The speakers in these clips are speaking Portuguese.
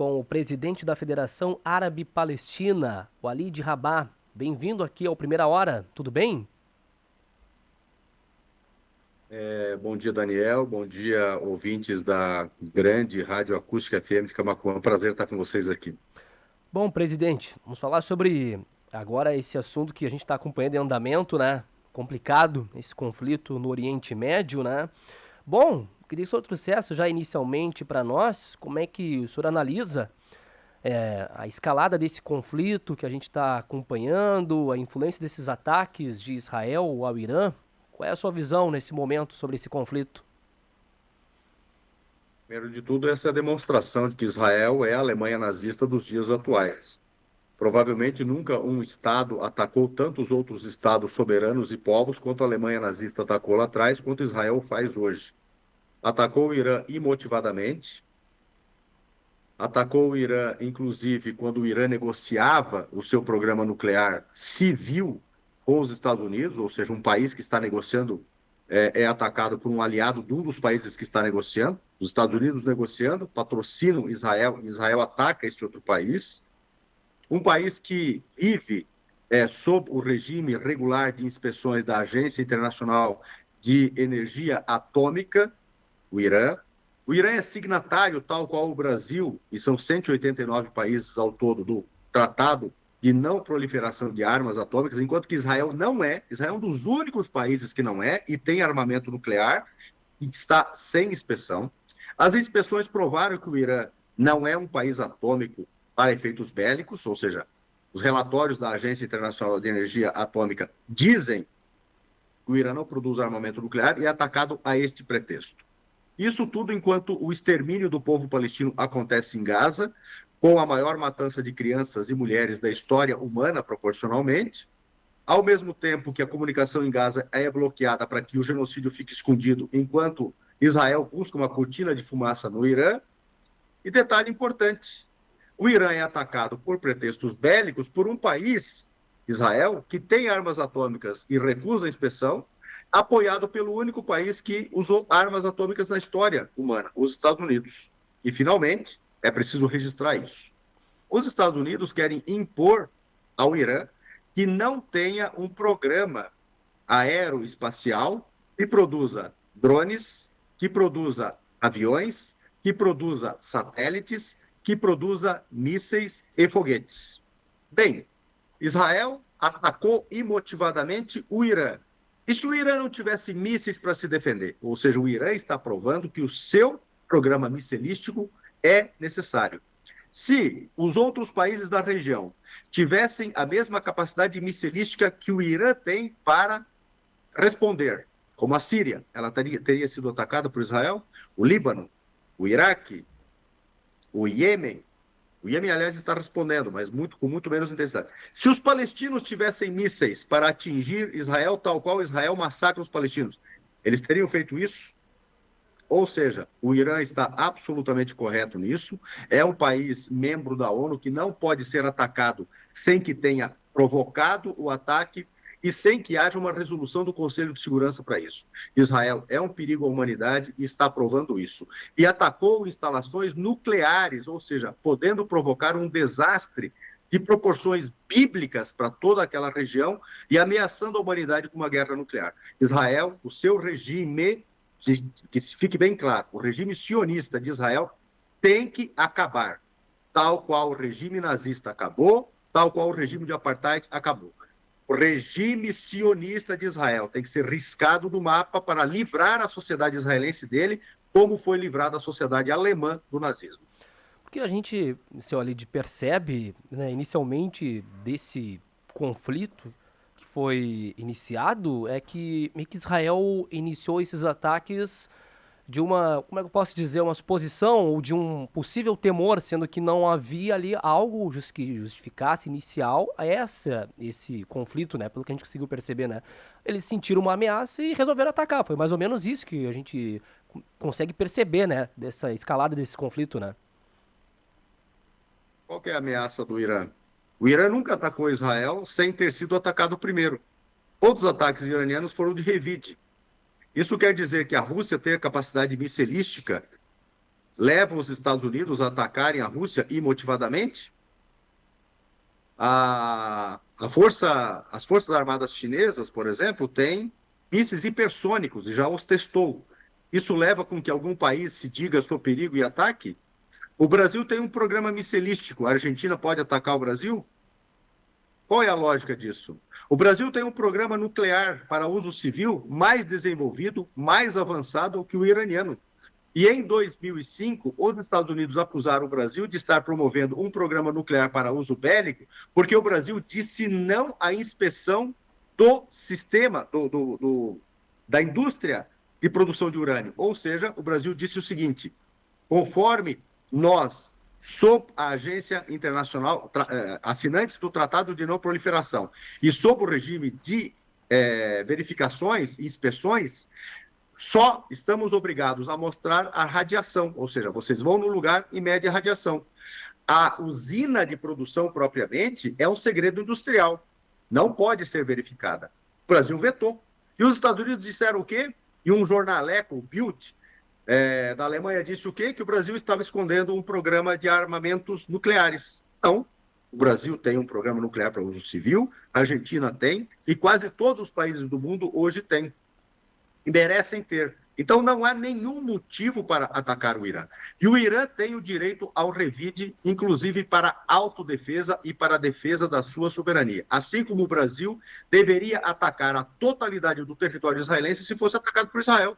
com o presidente da Federação Árabe Palestina, Walid Rabah. Bem-vindo aqui ao Primeira Hora, tudo bem? Bom dia, Daniel. Bom dia, ouvintes da grande Rádio Acústica FM de Camaquã. É um prazer estar com vocês aqui. Bom, presidente, vamos falar sobre agora esse assunto que a gente está acompanhando em andamento, né? Complicado, esse conflito no Oriente Médio, né? Bom, queria que o senhor trouxesse já inicialmente para nós como é que o senhor analisa a escalada desse conflito que a gente está acompanhando, a influência desses ataques de Israel ao Irã. Qual é a sua visão nesse momento sobre esse conflito? Primeiro de tudo, essa é a demonstração de que Israel é a Alemanha nazista dos dias atuais. Provavelmente nunca um Estado atacou tantos outros Estados soberanos e povos quanto a Alemanha nazista atacou lá atrás, quanto Israel faz hoje. Atacou o Irã imotivadamente, atacou o Irã, inclusive, quando o Irã negociava o seu programa nuclear civil com os Estados Unidos, ou seja, um país que está negociando é atacado por um aliado de um dos países que está negociando, os Estados Unidos negociando, patrocinam Israel, Israel ataca este outro país. Um país que vive sob o regime regular de inspeções da Agência Internacional de Energia Atômica, o Irã. O Irã é signatário, tal qual o Brasil, e são 189 países ao todo, do Tratado de Não Proliferação de Armas Atômicas, enquanto que Israel não é. Israel é um dos únicos países que não é e tem armamento nuclear e está sem inspeção. As inspeções provaram que o Irã não é um país atômico para efeitos bélicos, ou seja, os relatórios da Agência Internacional de Energia Atômica dizem que o Irã não produz armamento nuclear e é atacado a este pretexto. Isso tudo enquanto o extermínio do povo palestino acontece em Gaza, com a maior matança de crianças e mulheres da história humana, proporcionalmente, ao mesmo tempo que a comunicação em Gaza é bloqueada para que o genocídio fique escondido, enquanto Israel busca uma cortina de fumaça no Irã. E detalhe importante, o Irã é atacado por pretextos bélicos por um país, Israel, que tem armas atômicas e recusa a inspeção, apoiado pelo único país que usou armas atômicas na história humana, os Estados Unidos. E, finalmente, é preciso registrar isso. Os Estados Unidos querem impor ao Irã que não tenha um programa aeroespacial que produza drones, que produza aviões, que produza satélites, que produza mísseis e foguetes. Bem, Israel atacou imotivadamente o Irã. E se o Irã não tivesse mísseis para se defender? Ou seja, o Irã está provando que o seu programa missilístico é necessário. Se os outros países da região tivessem a mesma capacidade missilística que o Irã tem para responder, como a Síria, ela teria sido atacada por Israel, o Líbano, o Iraque, o Iêmen. O Iêmen, aliás, está respondendo, mas com muito menos intensidade. Se os palestinos tivessem mísseis para atingir Israel, tal qual Israel massacra os palestinos, eles teriam feito isso? Ou seja, o Irã está absolutamente correto nisso. É um país membro da ONU que não pode ser atacado sem que tenha provocado o ataque e sem que haja uma resolução do Conselho de Segurança para isso. Israel é um perigo à humanidade e está provando isso. E atacou instalações nucleares, ou seja, podendo provocar um desastre de proporções bíblicas para toda aquela região e ameaçando a humanidade com uma guerra nuclear. Israel, o seu regime, que fique bem claro, o regime sionista de Israel tem que acabar, tal qual o regime nazista acabou, tal qual o regime de apartheid acabou. O regime sionista de Israel tem que ser riscado do mapa para livrar a sociedade israelense dele, como foi livrada a sociedade alemã do nazismo. Porque a gente, seu Walid, percebe, né, inicialmente desse conflito que foi iniciado, é que meio que Israel iniciou esses ataques de uma, como é que eu posso dizer, uma suposição ou de um possível temor, sendo que não havia ali algo que justificasse inicial a esse conflito, né? Pelo que a gente conseguiu perceber, né? Eles sentiram uma ameaça e resolveram atacar. Foi mais ou menos isso que a gente consegue perceber, né? Dessa escalada desse conflito, né? Qual que é a ameaça do Irã? O Irã nunca atacou Israel sem ter sido atacado primeiro. Todos os ataques iranianos foram de revide. Isso quer dizer que a Rússia tem a capacidade missilística levam os Estados Unidos a atacarem a Rússia imotivadamente? As Forças Armadas Chinesas, por exemplo, têm mísseis hipersônicos e já os testou. Isso leva com que algum país se diga sob perigo e ataque? O Brasil tem um programa missilístico. A Argentina pode atacar o Brasil? Qual é a lógica disso? O Brasil tem um programa nuclear para uso civil mais desenvolvido, mais avançado que o iraniano. E em 2005, os Estados Unidos acusaram o Brasil de estar promovendo um programa nuclear para uso bélico, porque o Brasil disse não à inspeção do sistema, da indústria de produção de urânio. Ou seja, o Brasil disse o seguinte: conforme nós, sob a Agência Internacional, assinantes do Tratado de Não Proliferação, e sob o regime de verificações e inspeções, só estamos obrigados a mostrar a radiação, ou seja, vocês vão no lugar e medem a radiação. A usina de produção propriamente é um segredo industrial, não pode ser verificada. O Brasil vetou. E os Estados Unidos disseram o quê? E um jornaleco, o Bild, da Alemanha, disse o quê? Que o Brasil estava escondendo um programa de armamentos nucleares. Não. O Brasil tem um programa nuclear para uso civil, a Argentina tem, e quase todos os países do mundo hoje têm. E merecem ter. Então, não há nenhum motivo para atacar o Irã. E o Irã tem o direito ao revide, inclusive para autodefesa e para a defesa da sua soberania. Assim como o Brasil deveria atacar a totalidade do território israelense se fosse atacado por Israel.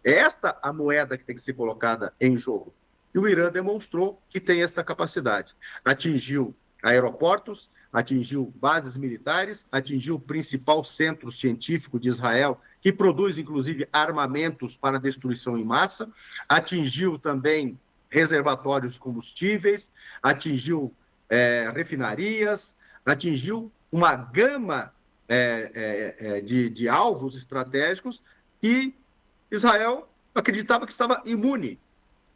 É esta a moeda que tem que ser colocada em jogo. E o Irã demonstrou que tem esta capacidade. Atingiu aeroportos, atingiu bases militares, atingiu o principal centro científico de Israel, que produz, inclusive, armamentos para destruição em massa, atingiu também reservatórios de combustíveis, atingiu refinarias, atingiu uma gama de alvos estratégicos e Israel acreditava que estava imune.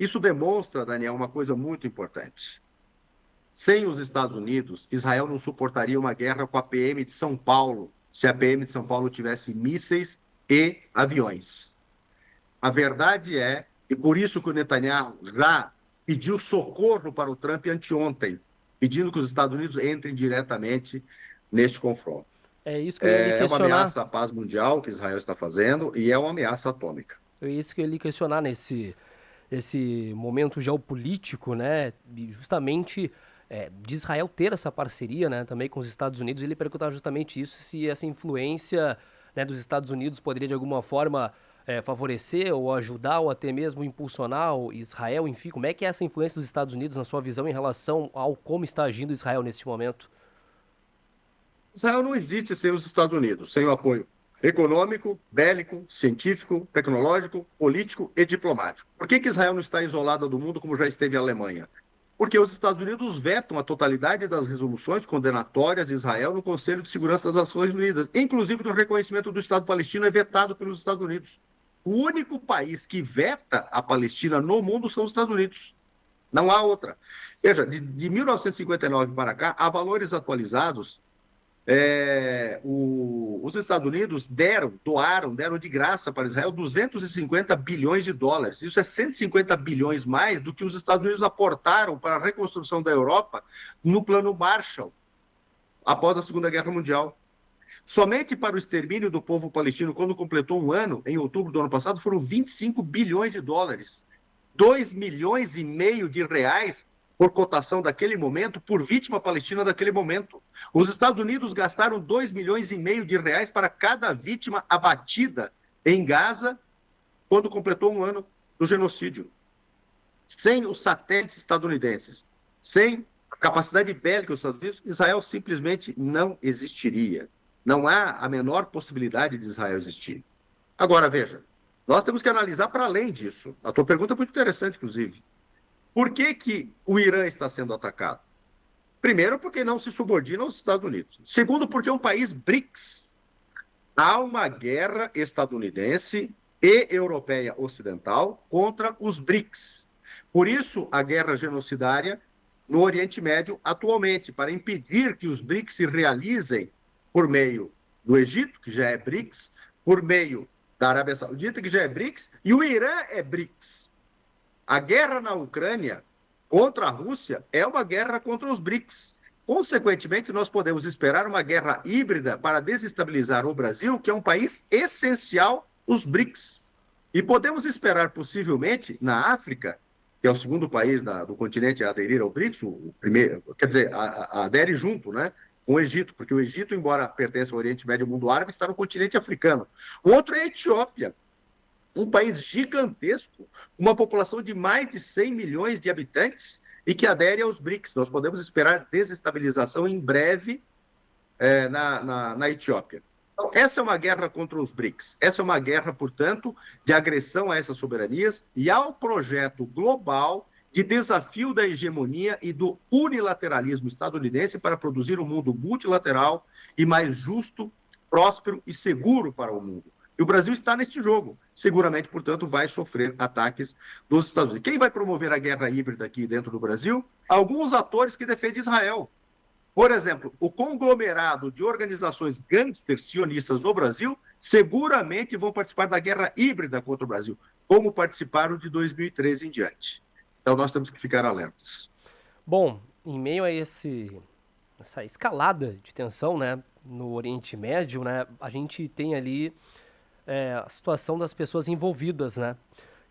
Isso demonstra, Daniel, uma coisa muito importante. Sem os Estados Unidos, Israel não suportaria uma guerra com a PM de São Paulo, se a PM de São Paulo tivesse mísseis e aviões. A verdade é, e por isso que o Netanyahu já pediu socorro para o Trump anteontem, pedindo que os Estados Unidos entrem diretamente neste confronto. É isso que eu ia lhe É uma questionar. ameaça à paz mundial que Israel está fazendo e é uma ameaça atômica. É isso que eu ia lhe questionar nesse momento geopolítico, né? E justamente de Israel ter essa parceria, né, também com os Estados Unidos. Ele perguntava justamente isso, se essa influência, né, dos Estados Unidos poderia de alguma forma favorecer ou ajudar ou até mesmo impulsionar o Israel, enfim, como é que é essa influência dos Estados Unidos na sua visão em relação ao como está agindo Israel neste momento? Israel não existe sem os Estados Unidos, sem o apoio econômico, bélico, científico, tecnológico, político e diplomático. Por que Israel não está isolada do mundo como já esteve a Alemanha? Porque os Estados Unidos vetam a totalidade das resoluções condenatórias de Israel no Conselho de Segurança das Nações Unidas. Inclusive, o reconhecimento do Estado palestino é vetado pelos Estados Unidos. O único país que veta a Palestina no mundo são os Estados Unidos. Não há outra. Veja, de 1959 para cá, há valores atualizados. Os Estados Unidos deram de graça para Israel 250 bilhões de dólares. Isso é 150 bilhões mais do que os Estados Unidos aportaram para a reconstrução da Europa no Plano Marshall, após a Segunda Guerra Mundial. Somente para o extermínio do povo palestino, quando completou um ano, em outubro do ano passado, foram 25 bilhões de dólares. 2,5 milhões de reais por cotação daquele momento, por vítima palestina daquele momento. Os Estados Unidos gastaram 2,5 milhões de reais para cada vítima abatida em Gaza, quando completou um ano do genocídio. Sem os satélites estadunidenses, sem a capacidade bélica dos Estados Unidos, Israel simplesmente não existiria. Não há a menor possibilidade de Israel existir. Agora, veja, nós temos que analisar para além disso. A tua pergunta é muito interessante, inclusive. Por que o Irã está sendo atacado? Primeiro, porque não se subordina aos Estados Unidos. Segundo, porque é um país BRICS. Há uma guerra estadunidense e europeia ocidental contra os BRICS. Por isso, a guerra genocidária no Oriente Médio atualmente, para impedir que os BRICS se realizem por meio do Egito, que já é BRICS, por meio da Arábia Saudita, que já é BRICS, e o Irã é BRICS. A guerra na Ucrânia contra a Rússia é uma guerra contra os BRICS. Consequentemente, nós podemos esperar uma guerra híbrida para desestabilizar o Brasil, que é um país essencial nos BRICS. E podemos esperar, possivelmente, na África, que é o segundo país do continente a aderir ao BRICS, o primeiro, quer dizer, adere junto, né, com o Egito, porque o Egito, embora pertença ao Oriente Médio e ao mundo árabe, está no continente africano. O outro é a Etiópia, um país gigantesco, uma população de mais de 100 milhões de habitantes e que adere aos BRICS. Nós podemos esperar desestabilização em breve na Etiópia. Então, essa é uma guerra contra os BRICS. Essa é uma guerra, portanto, de agressão a essas soberanias e ao projeto global de desafio da hegemonia e do unilateralismo estadunidense para produzir um mundo multilateral e mais justo, próspero e seguro para o mundo. E o Brasil está neste jogo. Seguramente, portanto, vai sofrer ataques dos Estados Unidos. Quem vai promover a guerra híbrida aqui dentro do Brasil? Alguns atores que defendem Israel. Por exemplo, o conglomerado de organizações gangsters sionistas no Brasil seguramente vão participar da guerra híbrida contra o Brasil, como participaram de 2013 em diante. Então, nós temos que ficar alertas. Bom, em meio a essa escalada de tensão, né, no Oriente Médio, né, a gente tem ali a situação das pessoas envolvidas, né?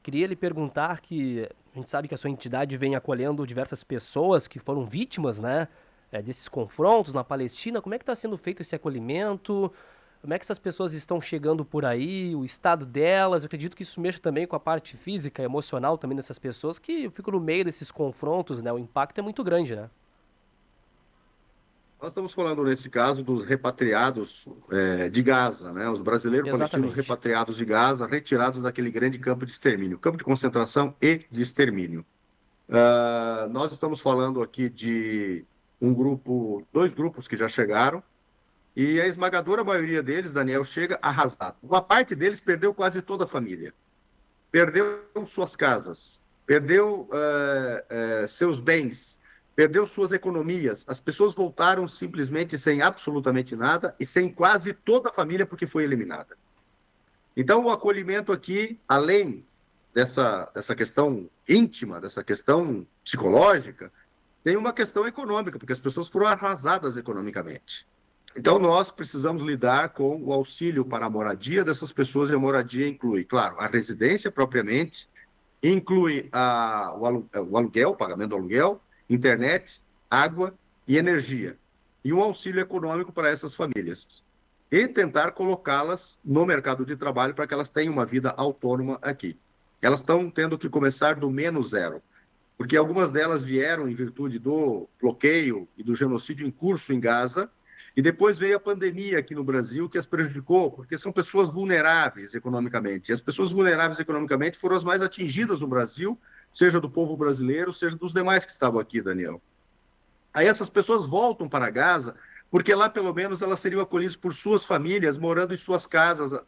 Queria lhe perguntar que a gente sabe que a sua entidade vem acolhendo diversas pessoas que foram vítimas, né, desses confrontos na Palestina. Como é que está sendo feito esse acolhimento? Como é que essas pessoas estão chegando por aí? O estado delas? Eu acredito que isso mexa também com a parte física, emocional também dessas pessoas que ficam no meio desses confrontos, né? O impacto é muito grande, né? Nós estamos falando, nesse caso, dos repatriados de Gaza, né? Os brasileiros palestinos Exatamente. repatriados de Gaza, retirados daquele grande campo de extermínio, campo de concentração e de extermínio. Nós estamos falando aqui de dois grupos que já chegaram, e a esmagadora maioria deles, Daniel, chega arrasado. Uma parte deles perdeu quase toda a família, perdeu suas casas, perdeu seus bens, perdeu suas economias. As pessoas voltaram simplesmente sem absolutamente nada e sem quase toda a família porque foi eliminada. Então, o acolhimento aqui, além dessa questão íntima, dessa questão psicológica, tem uma questão econômica, porque as pessoas foram arrasadas economicamente. Então, nós precisamos lidar com o auxílio para a moradia dessas pessoas, e a moradia inclui, claro, a residência propriamente, inclui o aluguel, o pagamento do aluguel, internet, água e energia, e um auxílio econômico para essas famílias. E tentar colocá-las no mercado de trabalho para que elas tenham uma vida autônoma aqui. Elas estão tendo que começar do menos zero, porque algumas delas vieram em virtude do bloqueio e do genocídio em curso em Gaza, e depois veio a pandemia aqui no Brasil, que as prejudicou, porque são pessoas vulneráveis economicamente. E as pessoas vulneráveis economicamente foram as mais atingidas no Brasil, seja do povo brasileiro, seja dos demais que estavam aqui, Daniel. Aí essas pessoas voltam para Gaza, porque lá pelo menos elas seriam acolhidas por suas famílias, morando em suas casas,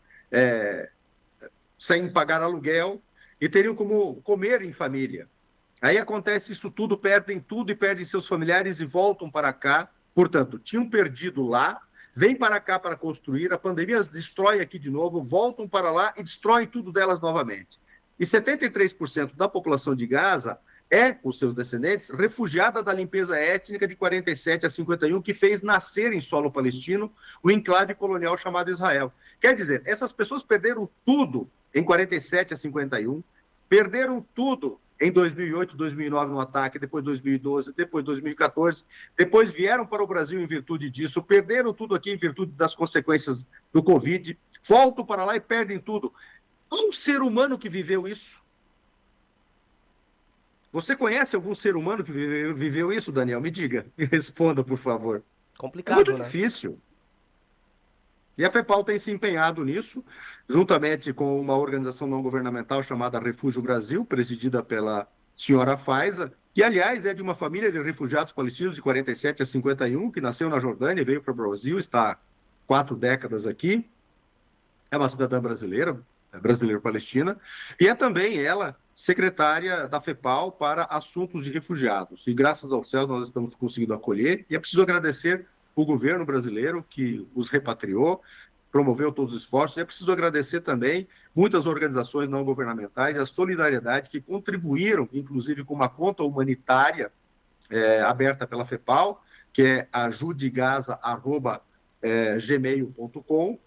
sem pagar aluguel, e teriam como comer em família. Aí acontece isso tudo e perdem seus familiares e voltam para cá. Portanto, tinham perdido lá, vêm para cá para construir, a pandemia as destrói aqui de novo, voltam para lá e destrói tudo delas novamente. E 73% da população de Gaza os seus descendentes, refugiada da limpeza étnica de 47 a 51, que fez nascer em solo palestino o enclave colonial chamado Israel. Quer dizer, essas pessoas perderam tudo em 47 a 51, perderam tudo em 2008, 2009 no ataque, depois 2012, depois 2014, depois vieram para o Brasil em virtude disso, perderam tudo aqui em virtude das consequências do Covid, voltam para lá e perdem tudo. Um ser humano que viveu isso? Você conhece algum ser humano que viveu isso, Daniel? Me diga, me responda, por favor. É muito Complicado, né? difícil. E a FEPAL tem se empenhado nisso, juntamente com uma organização não governamental chamada Refúgio Brasil, presidida pela senhora Faiza, que, aliás, é de uma família de refugiados palestinos de 47 a 51, que nasceu na Jordânia e veio para o Brasil, está há 4 décadas aqui. É uma cidadã brasileira, brasileiro-palestina, e é também ela secretária da FEPAL para assuntos de refugiados. E, graças ao céu, nós estamos conseguindo acolher, e é preciso agradecer o governo brasileiro que os repatriou, promoveu todos os esforços. E é preciso agradecer também muitas organizações não governamentais, a solidariedade que contribuíram, inclusive com uma conta humanitária aberta pela FEPAL, que é ajudegaza@gmail.com,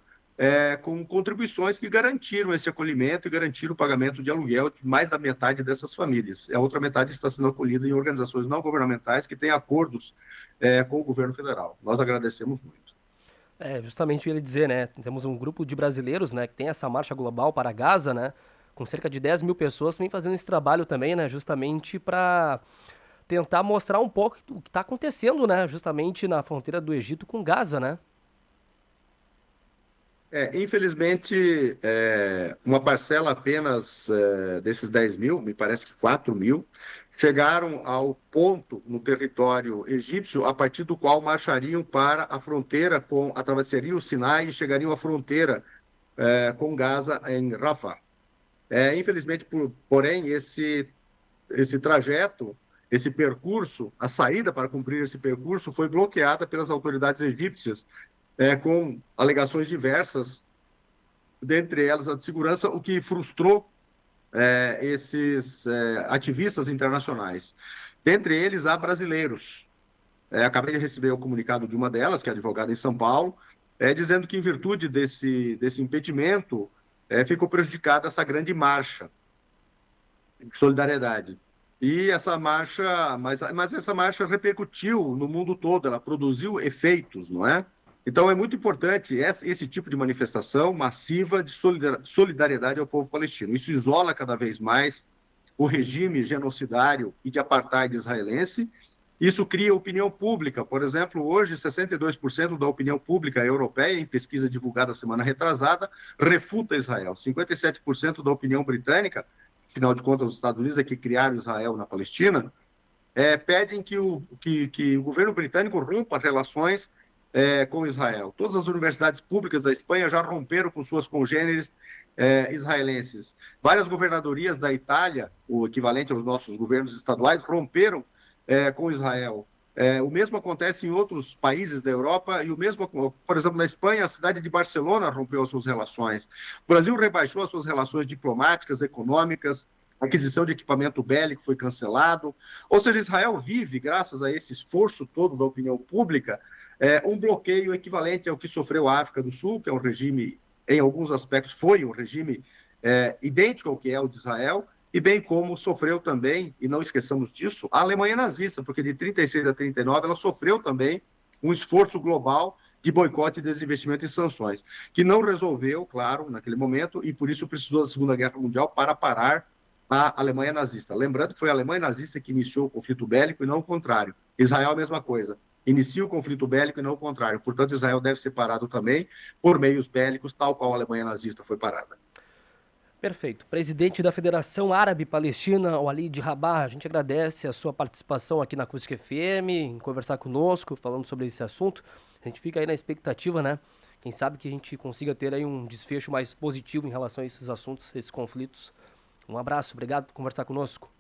com contribuições que garantiram esse acolhimento e garantiram o pagamento de aluguel de mais da metade dessas famílias. A outra metade está sendo acolhida em organizações não governamentais que têm acordos com o governo federal. Nós agradecemos muito. Justamente ele dizer, né? Temos um grupo de brasileiros, né, que tem essa marcha global para Gaza, né? Com cerca de 10 mil pessoas, vem fazendo esse trabalho também, né? Justamente para tentar mostrar um pouco o que está acontecendo, né? Justamente na fronteira do Egito com Gaza, né? Infelizmente, uma parcela apenas desses 10 mil, me parece que 4 mil, chegaram ao ponto no território egípcio a partir do qual marchariam para a fronteira, atravessariam o Sinai e chegariam à fronteira com Gaza em Rafah. Infelizmente, porém, esse trajeto, esse percurso, a saída para cumprir esse percurso foi bloqueada pelas autoridades egípcias, com alegações diversas, dentre elas a de segurança, o que frustrou esses ativistas internacionais. Dentre eles, há brasileiros. Acabei de receber o comunicado de uma delas, que é advogada em São Paulo, dizendo que, em virtude desse impedimento, ficou prejudicada essa grande marcha de solidariedade. E essa marcha, mas essa marcha repercutiu no mundo todo, ela produziu efeitos, não é? Então é muito importante esse tipo de manifestação massiva de solidariedade ao povo palestino. Isso isola cada vez mais o regime genocidário e de apartheid israelense. Isso cria opinião pública. Por exemplo, hoje, 62% da opinião pública europeia, em pesquisa divulgada semana retrasada, refuta Israel. 57% da opinião britânica, afinal de contas, os Estados Unidos é que criaram Israel na Palestina, pedem que o governo britânico rompa relações com Israel. Todas as universidades públicas da Espanha já romperam com suas congêneres israelenses. Várias governadorias da Itália, o equivalente aos nossos governos estaduais, romperam com Israel. O mesmo acontece em outros países da Europa, e o mesmo, por exemplo, na Espanha, a cidade de Barcelona rompeu as suas relações. O Brasil rebaixou as suas relações diplomáticas, econômicas, a aquisição de equipamento bélico foi cancelado. Ou seja, Israel vive, graças a esse esforço todo da opinião pública, um bloqueio equivalente ao que sofreu a África do Sul, que é um regime, em alguns aspectos, foi um regime idêntico ao que é o de Israel, e bem como sofreu também, e não esqueçamos disso, a Alemanha nazista, porque de 36 a 39 ela sofreu também um esforço global de boicote, desinvestimento e sanções, que não resolveu, claro, naquele momento, e por isso precisou da Segunda Guerra Mundial para parar a Alemanha nazista. Lembrando que foi a Alemanha nazista que iniciou o conflito bélico e não o contrário. Israel a mesma coisa. Inicia o conflito bélico e não o contrário. Portanto, Israel deve ser parado também por meios bélicos, tal qual a Alemanha nazista foi parada. Perfeito. Presidente da Federação Árabe Palestina, Walid Rabah, a gente agradece a sua participação aqui na Acústica FM, em conversar conosco, falando sobre esse assunto. A gente fica aí na expectativa, né? Quem sabe que a gente consiga ter aí um desfecho mais positivo em relação a esses assuntos, esses conflitos. Um abraço, obrigado por conversar conosco.